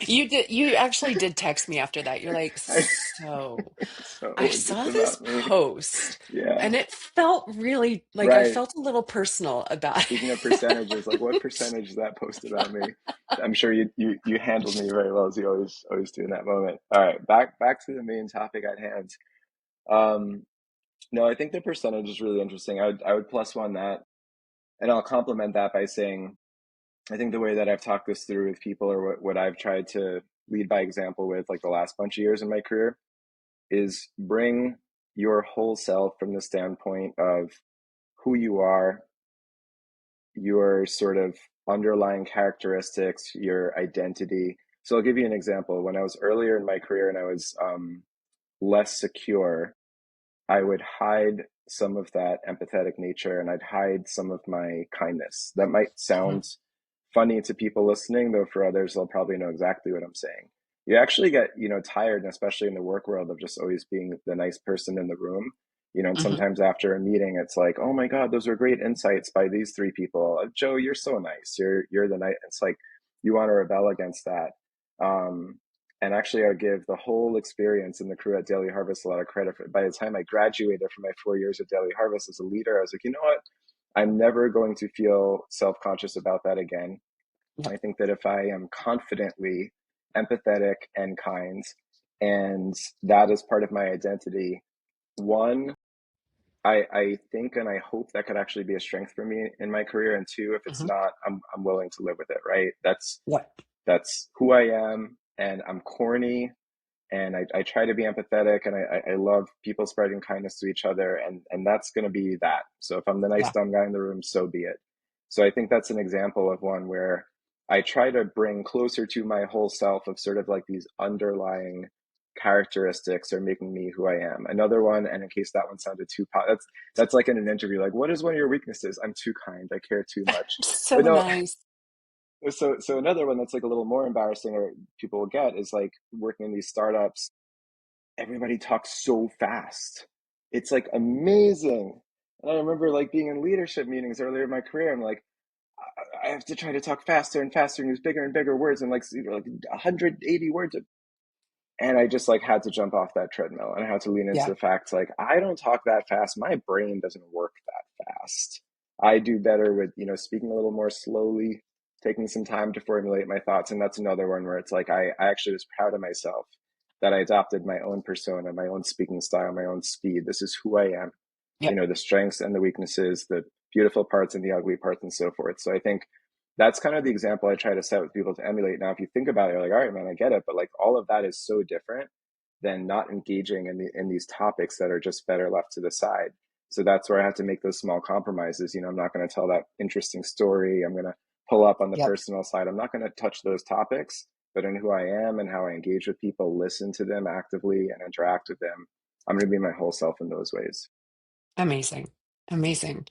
You actually did text me after that. You're like, I, so I so is this saw this about me? post Yeah, and it felt really like I right. felt a little personal about Speaking of percentages, like what it. percentage is that post about me? I'm sure you handled me very well as you always do in that moment. All right, back to the main topic at hand. Um, no, I think the percentage is really interesting. I would plus one that, and I'll complement that by saying I think the way that I've talked this through with people, or what I've tried to lead by example with like the last bunch of years in my career, is bring your whole self from the standpoint of who you are, your sort of underlying characteristics, your identity. So I'll give you an example. When I was earlier in my career and I was less secure, I would hide some of that empathetic nature and I'd hide some of my kindness. That might Mhm, sound funny to people listening, though for others, they'll probably know exactly what I'm saying. You actually get, tired, and especially in the work world, of just always being the nice person in the room. And mhm. sometimes after a meeting, it's like, oh my God, those were great insights by these three people. Joe, you're so nice. You're the nice. It's like you want to rebel against that. Um, and actually, I give the whole experience in the crew at Daily Harvest a lot of credit for. By the time I graduated from my 4 years at Daily Harvest as a leader, I was like, you know what? I'm never going to feel self conscious about that again. Yep. I think that if I am confidently empathetic and kind, and that is part of my identity, one, I think and I hope that could actually be a strength for me in my career. And two, if it's Mhm. not, I'm willing to live with it, right? Yep. That's who I am, and I'm corny, and I try to be empathetic, and I love people spreading kindness to each other, and that's going to be that. So if I'm the nice Yeah. dumb guy in the room, so be it. So I think that's an example of one where I try to bring closer to my whole self of sort of like these underlying characteristics are making me who I am. Another one, and in case that one sounded too that's like in an interview, like what is one of your weaknesses? I'm too kind. I care too much. But So no, nice. so another one that's like a little more embarrassing, or people will get, is like working in these startups. Everybody talks so fast. It's like amazing. And I remember like being in leadership meetings earlier in my career. I'm like, I have to try to talk faster and faster and use bigger and bigger words, and like, 180 words. And I just like had to jump off that treadmill, and I had to lean into Yeah. the fact like I don't talk that fast. My brain doesn't work that fast. I do better with, speaking a little more slowly, taking some time to formulate my thoughts. And that's another one where it's like I actually was proud of myself that I adopted my own persona, my own speaking style, my own speed. This is who I am. Yep. The strengths and the weaknesses, the beautiful parts and the ugly parts, and so forth. So I think that's kind of the example I try to set with people to emulate. Now, if you think about it, you're like, all right, man, I get it. But like all of that is so different than not engaging in these topics that are just better left to the side. So that's where I have to make those small compromises. I'm not going to tell that interesting story. I'm going to pull up on the Yep. personal side. I'm not going to touch those topics, but in who I am and how I engage with people, listen to them actively and interact with them, I'm going to be my whole self in those ways. Amazing. Amazing.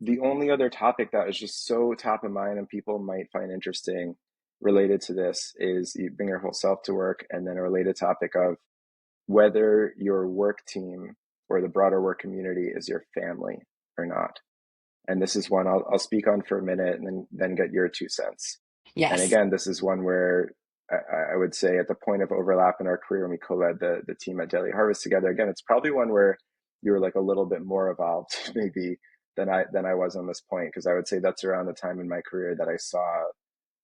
The only other topic that is just so top of mind and people might find interesting related to this is you bring your whole self to work, and then a related topic of whether your work team or the broader work community is your family or not. And this is one I'll speak on for a minute and then get your 2 cents. And Yes. again, this is one where I would say at the point of overlap in our career when we co-led the team at Daily Harvest together, again, it's probably one where you were like a little bit more evolved maybe than I was on this point, because I would say that's around the time in my career that I saw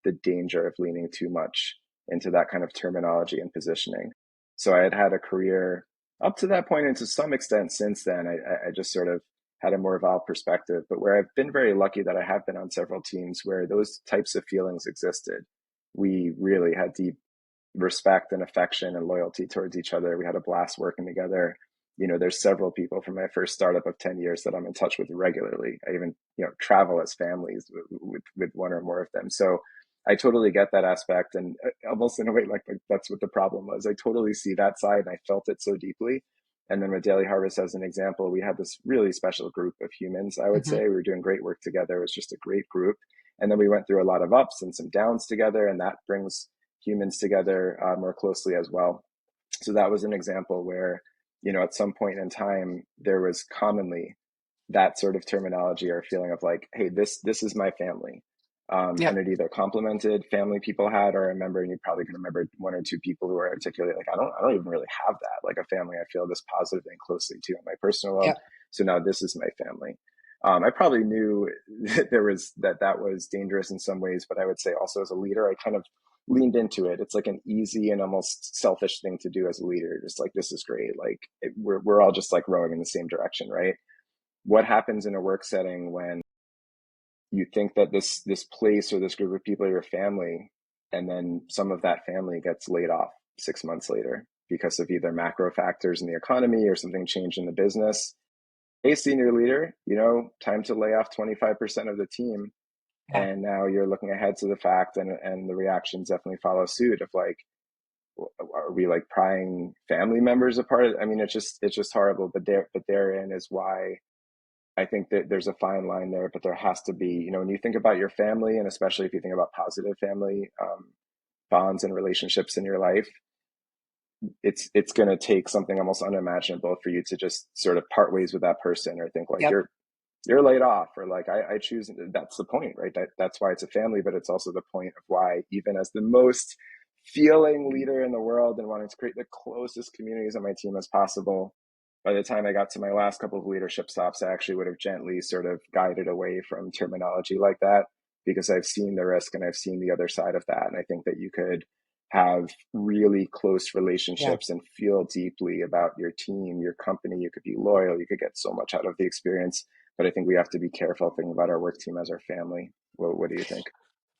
the danger of leaning too much into that kind of terminology and positioning. So I had had a career up to that point, and to some extent since then, I just sort of had a more evolved perspective. But where I've been very lucky that I have been on several teams where those types of feelings existed. We really had deep respect and affection and loyalty towards each other. We had a blast working together. There's several people from my first startup of 10 years that I'm in touch with regularly. I even, travel as families with one or more of them. So I totally get that aspect. And almost in a way, like that's what the problem was. I totally see that side and I felt it so deeply. And then with Daily Harvest as an example, we had this really special group of humans, I would Hmm. say. We were doing great work together. It was just a great group. And then we went through a lot of ups and some downs together, and that brings humans together more closely as well. So that was an example where, at some point in time, there was commonly that sort of terminology or feeling of like, hey, this is my family. And Yep. it either complemented family people had, or I remember, and you probably can remember one or two people who were articulate, like, I don't even really have that, like a family I feel this positively and closely to in my personal world. Yep. So now this is my family. I probably knew that that was dangerous in some ways, but I would say also as a leader, I kind of leaned into it. It's like an easy and almost selfish thing to do as a leader. Just like, this is great. Like we're all just like rowing in the same direction, right? What happens in a work setting when you think that this place or this group of people are your family, and then some of that family gets laid off 6 months later because of either macro factors in the economy or something changed in the business? Hey, senior leader, time to lay off 25% of the team. Yeah. And now you're looking ahead to the fact, and the reactions definitely follow suit of like, are we like prying family members apart? I mean, it's just horrible. But therein is why I think that there's a fine line there. But there has to be, when you think about your family, and especially if you think about positive family bonds and relationships in your life, it's going to take something almost unimaginable for you to just sort of part ways with that person, or think like Yep. you're laid off, or like I choose. That's the point, right? That's why it's a family. But it's also the point of why, even as the most feeling leader in the world and wanting to create the closest communities on my team as possible, by the time I got to my last couple of leadership stops, I actually would have gently sort of guided away from terminology like that, because I've seen the risk and I've seen the other side of that. And I think that you could have really close Yeah. relationships and feel deeply about your team, your company. You could be loyal. You could get so much out of the experience. But I think we have to be careful thinking about our work team as our family. What do you think?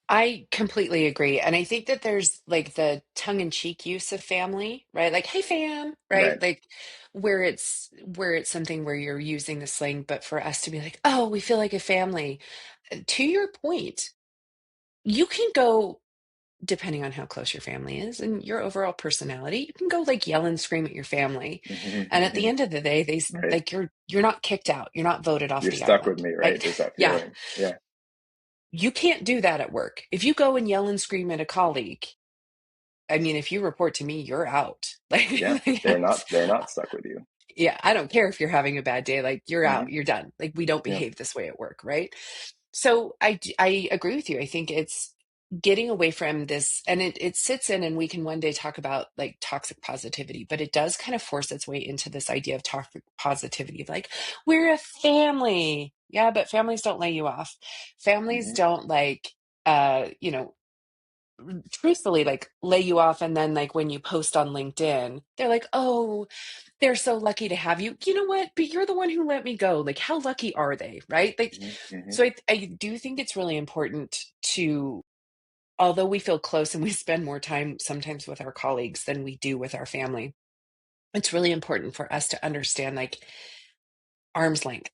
I completely agree. And I think that there's like the tongue-in-cheek use of family, right? Like, hey fam, Right. right? Like where it's something where you're using the slang, but for us to be like, oh, we feel like a family. To your point, you can go, depending on how close your family is and your overall personality, you can go like yell and scream at your family. And at the Mm-hmm. end of the day, Right. like you're not kicked out. You're not voted off You're the stuck with island. me, right? Like, There's that yeah, feeling. Yeah. you can't do that at work. If you go and yell and scream at a colleague, I mean, if you report to me, you're out. Like, Yeah. They're not stuck with you. yeah, I don't care if you're having a bad day, like you're Mm-hmm. out, you're done. Like we don't Yeah. behave this way at work, right? So I agree with you. I think it's getting away from this, and it sits in, and we can one day talk about like toxic positivity, but it does kind of force its way into this idea of toxic positivity of like, we're a family. Yeah, but families don't lay you off. Families Mm-hmm. don't like you know, truthfully like lay you off, and then like when you post on LinkedIn, they're like, oh, they're so lucky to have you. You know what? But you're the one who let me go. Like, how lucky are they? Right? Like, Mm-hmm. Mm-hmm. so I do think it's really important to, although we feel close and we spend more time sometimes with our colleagues than we do with our family, it's really important for us to understand like arm's length.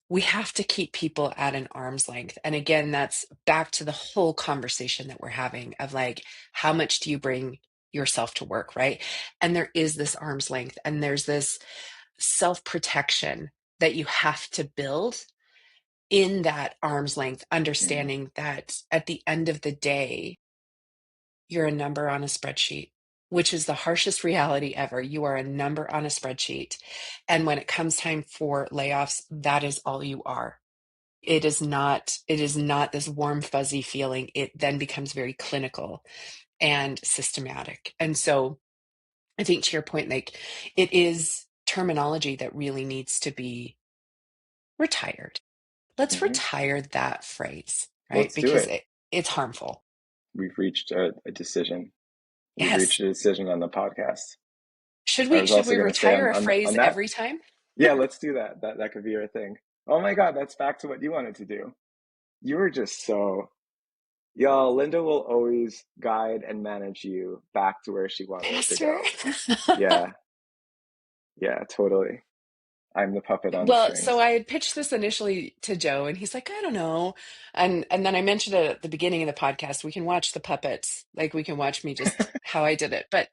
We have to keep people at an arm's length. And again, that's back to the whole conversation that we're having of like, how much do you bring yourself to work? Right. And there is this arm's length, and there's this self protection that you have to build in that arm's length, Mm-hmm. understanding that at the end of the day, you're a number on a spreadsheet, which is the harshest reality ever. You are a number on a spreadsheet. And when it comes time for layoffs, that is all you are. It is not this warm, fuzzy feeling. It then becomes very clinical and systematic. And so I think to your point, like it is terminology that really needs to be retired. Let's Mm-hmm. retire that phrase, right? Let's do Because it. it's harmful. We've reached a decision. We've Yes. reached a decision on the podcast. Should I we was should also we going to say retire a on phrase that. every time? Yeah, let's do that. That could be our thing. Oh my God, that's back to what you wanted to do. You were just so, y'all, Lynda will always guide and manage you back to where she wanted it to Pastor. go. Yeah, yeah, totally. I'm the puppet on the Well, so strings. I had pitched this initially to Joe, and he's like, I don't know. And then I mentioned it at the beginning of the podcast. We can watch the puppets, like we can watch me just how I did it. But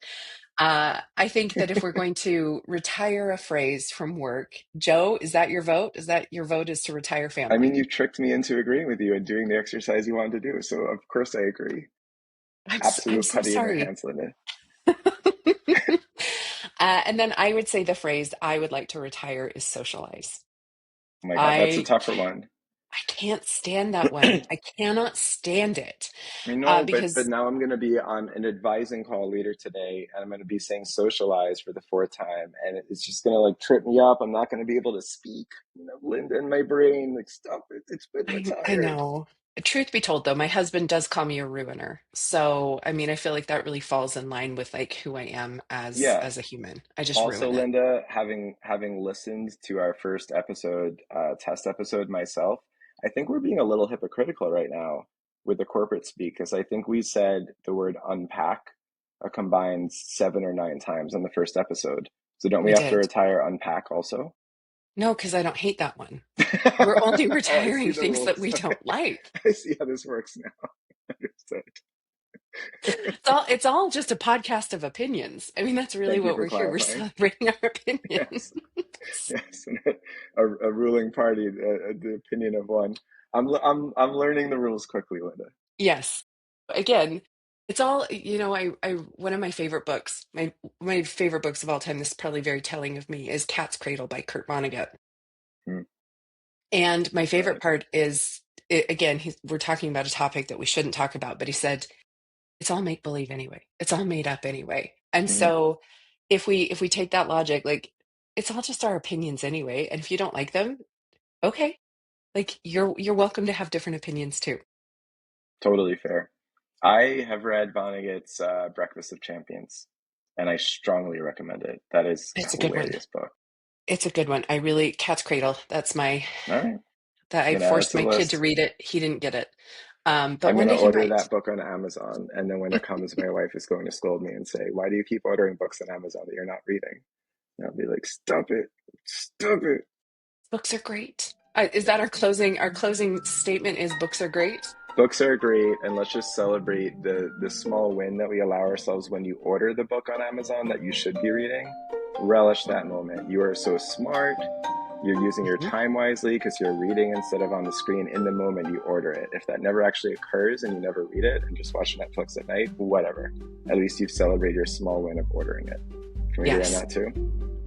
I think that if we're going to retire a phrase from work, Joe, is that your vote? Is that your vote is to retire I mean, family? you tricked me into agreeing with you and doing the exercise you wanted to do. So of course I agree. I'm Absolute so putty in her sorry. hands, Lynda. And then I would say the phrase I would like to retire is socialize. Oh my God, that's a I tougher one. I can't stand that one. I cannot stand it I know, but because now I'm going to be on an advising call later today, and I'm going to be saying socialize for the fourth time, and it's just going to like trip me up. I'm not going to be able to speak. You know, Lynda in my brain, like stop it. It's been I retired. know. Truth be told, though, my husband does call me a ruiner. So, I mean, I feel like that really falls in line with like who I am Yeah. as a human. I just Also, ruin it. Lynda, having listened to our first episode, test episode myself, I think we're being a little hypocritical right now with the corporate speak because I think we said the word unpack a combined 7 or 9 times on the first episode. So don't we We have to did. retire unpack also? No, because I don't hate that one. We're only Oh, I see retiring the things that rules. we Okay. don't like. I see how this works now. Understood. It's all just a podcast of opinions. I mean, that's really Thank you what for we're here. We're clarifying. celebrating our opinions. Yes. Yes, and a ruling party, the opinion of one. I'm learning the rules quickly, Linda. Yes. Again, it's all, I one of my favorite books, my favorite books of all time, this is probably very telling of me, is Cat's Cradle by Kurt Vonnegut. Hmm, And my favorite right. part is, again, we're talking about a topic that we shouldn't talk about, but he said, it's all make believe anyway. It's all made up anyway. And Hmm, so if we take that logic, like it's all just our opinions anyway. And if you don't like them, okay. Like you're welcome to have different opinions too. totally fair. I have read Vonnegut's Breakfast of Champions, and I strongly recommend it. That is a It's a good one. hilarious book. It's a good one. I really Cat's Cradle. That's my All right, that I'm I gonna add it forced to the my kid to list. read it. He didn't get it. But I'm one gonna day he order might. that book on Amazon, and then when it comes, my wife is going to scold me and say, "Why do you keep ordering books on Amazon that you're not reading?" And I'll be like, "Stop it, stop it." Books are great. Is that our closing? Our closing statement is books are great. Books are great, and let's just celebrate the small win that we allow ourselves when you order the book on Amazon that you should be reading. Relish that moment. You are so smart. You're using your Mhm. time wisely because you're reading instead of on the screen in the moment you order it. If that never actually occurs and you never read it and just watch Netflix at night, whatever. At least you've celebrated your small win of ordering it. Can we agree on Yes, that too?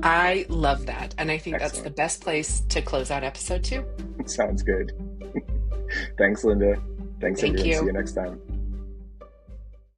I love that, and I think that's the Excellent. best place to close out episode 2. Sounds good. Thanks, Lynda. Thanks, Thank everyone. See you. you next time.